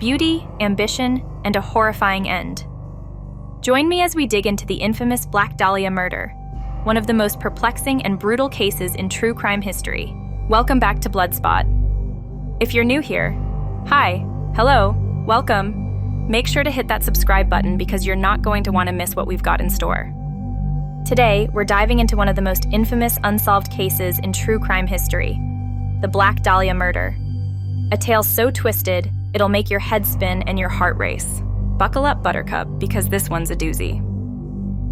beauty, ambition, and a horrifying end. Join me as we dig into the infamous Black Dahlia Murder, one of the most perplexing and brutal cases in true crime history. Welcome back to Bloodspot. If you're new here, hi, hello, welcome. Make sure to hit that subscribe button because you're not going to want to miss what we've got in store. Today, we're diving into one of the most infamous unsolved cases in true crime history, the Black Dahlia Murder. A tale so twisted, it'll make your head spin and your heart race. Buckle up, Buttercup, because this one's a doozy.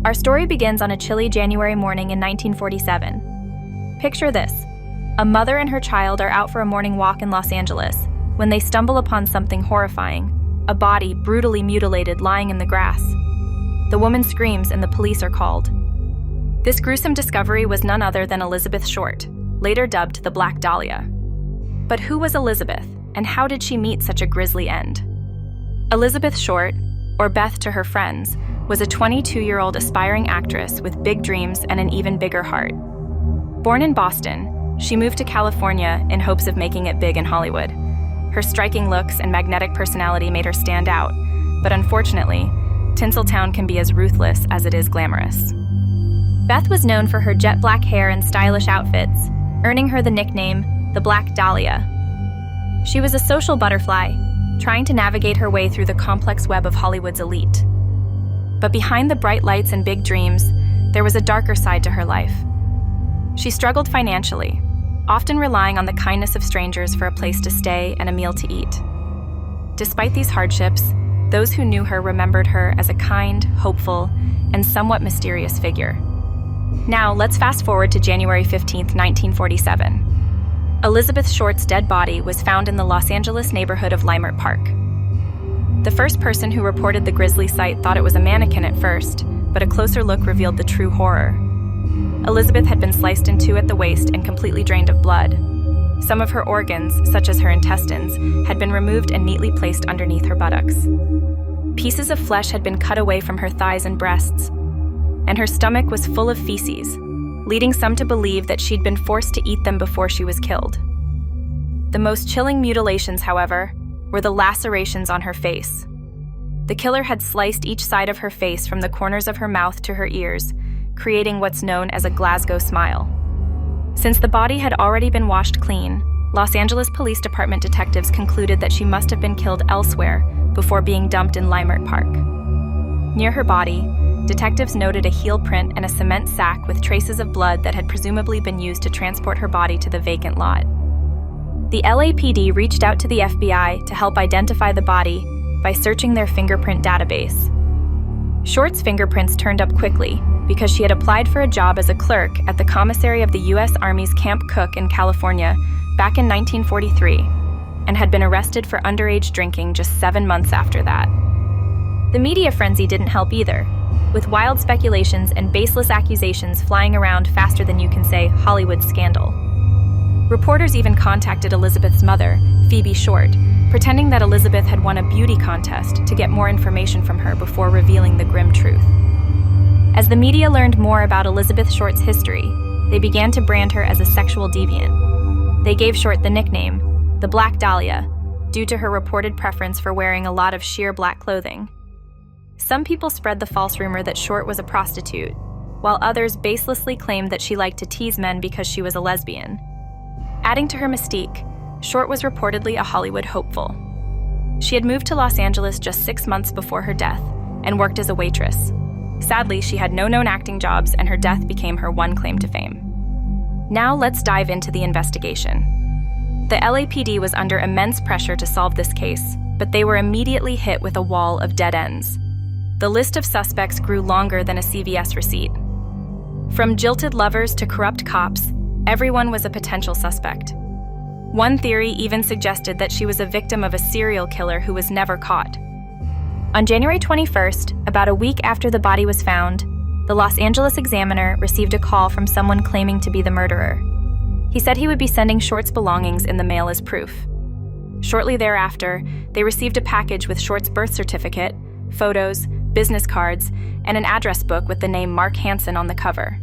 Our story begins on a chilly January morning in 1947. Picture this. A mother and her child are out for a morning walk in Los Angeles when they stumble upon something horrifying, a body brutally mutilated lying in the grass. The woman screams and the police are called. This gruesome discovery was none other than Elizabeth Short, later dubbed the Black Dahlia. But who was Elizabeth, and how did she meet such a grisly end? Elizabeth Short, or Beth to her friends, was a 22-year-old aspiring actress with big dreams and an even bigger heart. Born in Boston, she moved to California in hopes of making it big in Hollywood. Her striking looks and magnetic personality made her stand out, but unfortunately, Tinseltown can be as ruthless as it is glamorous. Beth was known for her jet black hair and stylish outfits, earning her the nickname, the Black Dahlia. She was a social butterfly, trying to navigate her way through the complex web of Hollywood's elite. But behind the bright lights and big dreams, there was a darker side to her life. She struggled financially, often relying on the kindness of strangers for a place to stay and a meal to eat. Despite these hardships, those who knew her remembered her as a kind, hopeful, and somewhat mysterious figure. Now, let's fast forward to January 15, 1947. Elizabeth Short's dead body was found in the Los Angeles neighborhood of Leimert Park. The first person who reported the grisly sight thought it was a mannequin at first, but a closer look revealed the true horror. Elizabeth had been sliced in two at the waist and completely drained of blood. Some of her organs, such as her intestines, had been removed and neatly placed underneath her buttocks. Pieces of flesh had been cut away from her thighs and breasts, and her stomach was full of feces, leading some to believe that she'd been forced to eat them before she was killed. The most chilling mutilations, however, were the lacerations on her face. The killer had sliced each side of her face from the corners of her mouth to her ears, creating what's known as a Glasgow smile. Since the body had already been washed clean, Los Angeles Police Department detectives concluded that she must have been killed elsewhere before being dumped in Leimert Park. Near her body, detectives noted a heel print and a cement sack with traces of blood that had presumably been used to transport her body to the vacant lot. The LAPD reached out to the FBI to help identify the body by searching their fingerprint database. Short's fingerprints turned up quickly because she had applied for a job as a clerk at the commissary of the U.S. Army's Camp Cook in California back in 1943 and had been arrested for underage drinking just 7 months after that. The media frenzy didn't help either, with wild speculations and baseless accusations flying around faster than you can say Hollywood scandal. Reporters even contacted Elizabeth's mother, Phoebe Short, pretending that Elizabeth had won a beauty contest to get more information from her before revealing the grim truth. As the media learned more about Elizabeth Short's history, they began to brand her as a sexual deviant. They gave Short the nickname, the Black Dahlia, due to her reported preference for wearing a lot of sheer black clothing. Some people spread the false rumor that Short was a prostitute, while others baselessly claimed that she liked to tease men because she was a lesbian. Adding to her mystique, Short was reportedly a Hollywood hopeful. She had moved to Los Angeles just 6 months before her death and worked as a waitress. Sadly, she had no known acting jobs, and her death became her one claim to fame. Now let's dive into the investigation. The LAPD was under immense pressure to solve this case, but they were immediately hit with a wall of dead ends. The list of suspects grew longer than a CVS receipt. From jilted lovers to corrupt cops, everyone was a potential suspect. One theory even suggested that she was a victim of a serial killer who was never caught. On January 21st, about a week after the body was found, the Los Angeles Examiner received a call from someone claiming to be the murderer. He said he would be sending Short's belongings in the mail as proof. Shortly thereafter, they received a package with Short's birth certificate, photos, business cards, and an address book with the name Mark Hansen on the cover.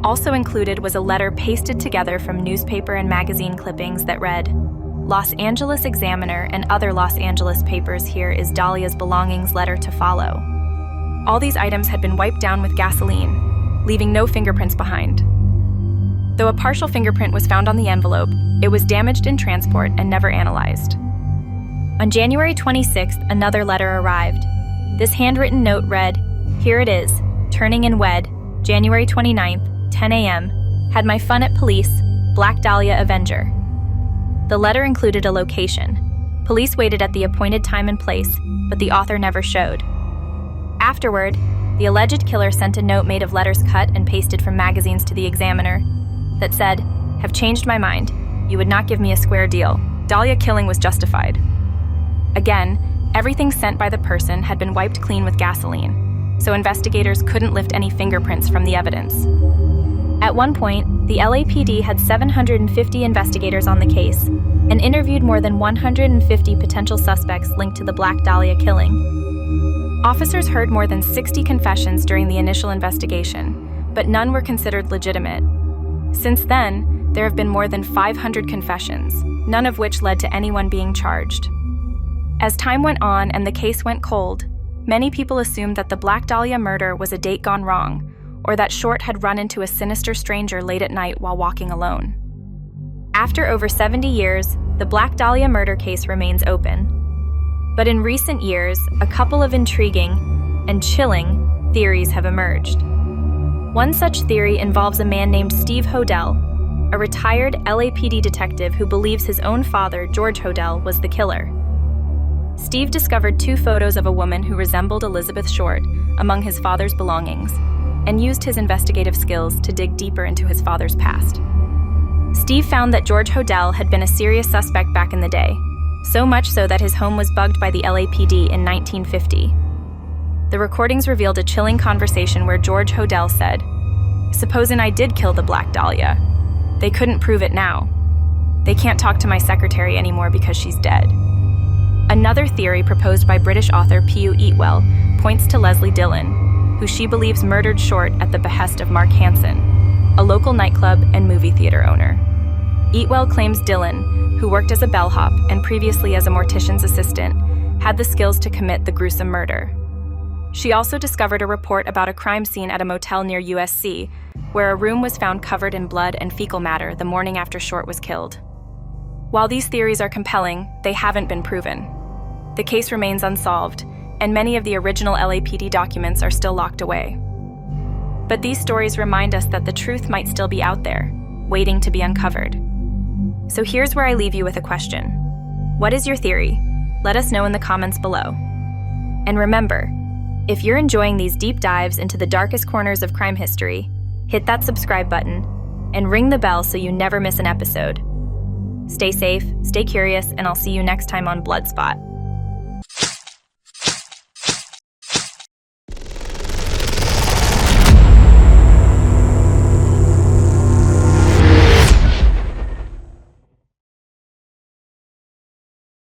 Also included was a letter pasted together from newspaper and magazine clippings that read, Los Angeles Examiner and other Los Angeles papers. Here is Dahlia's belongings letter to follow. All these items had been wiped down with gasoline, leaving no fingerprints behind. Though a partial fingerprint was found on the envelope, it was damaged in transport and never analyzed. On January 26th, another letter arrived. This handwritten note read, "Here it is, turning in wed, January 29th, 10 a.m., had my fun at police, Black Dahlia Avenger." The letter included a location. Police waited at the appointed time and place, but the author never showed. Afterward, the alleged killer sent a note made of letters cut and pasted from magazines to the Examiner that said, "Have changed my mind. You would not give me a square deal. Dahlia killing was justified." Again, everything sent by the person had been wiped clean with gasoline, so investigators couldn't lift any fingerprints from the evidence. At one point, the LAPD had 750 investigators on the case and interviewed more than 150 potential suspects linked to the Black Dahlia killing. Officers heard more than 60 confessions during the initial investigation, but none were considered legitimate. Since then, there have been more than 500 confessions, none of which led to anyone being charged. As time went on and the case went cold, many people assumed that the Black Dahlia murder was a date gone wrong, or that Short had run into a sinister stranger late at night while walking alone. After over 70 years, the Black Dahlia murder case remains open. But in recent years, a couple of intriguing and chilling theories have emerged. One such theory involves a man named Steve Hodel, a retired LAPD detective who believes his own father, George Hodel, was the killer. Steve discovered 2 photos of a woman who resembled Elizabeth Short among his father's belongings, and used his investigative skills to dig deeper into his father's past. Steve found that George Hodel had been a serious suspect back in the day, so much so that his home was bugged by the LAPD in 1950. The recordings revealed a chilling conversation where George Hodel said, "Supposing I did kill the Black Dahlia. They couldn't prove it now. They can't talk to my secretary anymore because she's dead." Another theory proposed by British author P.U. Eatwell points to Leslie Dillon, who she believes murdered Short at the behest of Mark Hansen, a local nightclub and movie theater owner. Eatwell claims Dillon, who worked as a bellhop and previously as a mortician's assistant, had the skills to commit the gruesome murder. She also discovered a report about a crime scene at a motel near USC, where a room was found covered in blood and fecal matter the morning after Short was killed. While these theories are compelling, they haven't been proven. The case remains unsolved, and many of the original LAPD documents are still locked away. But these stories remind us that the truth might still be out there, waiting to be uncovered. So here's where I leave you with a question. What is your theory? Let us know in the comments below. And remember, if you're enjoying these deep dives into the darkest corners of crime history, hit that subscribe button and ring the bell so you never miss an episode. Stay safe, stay curious, and I'll see you next time on Bloodspot.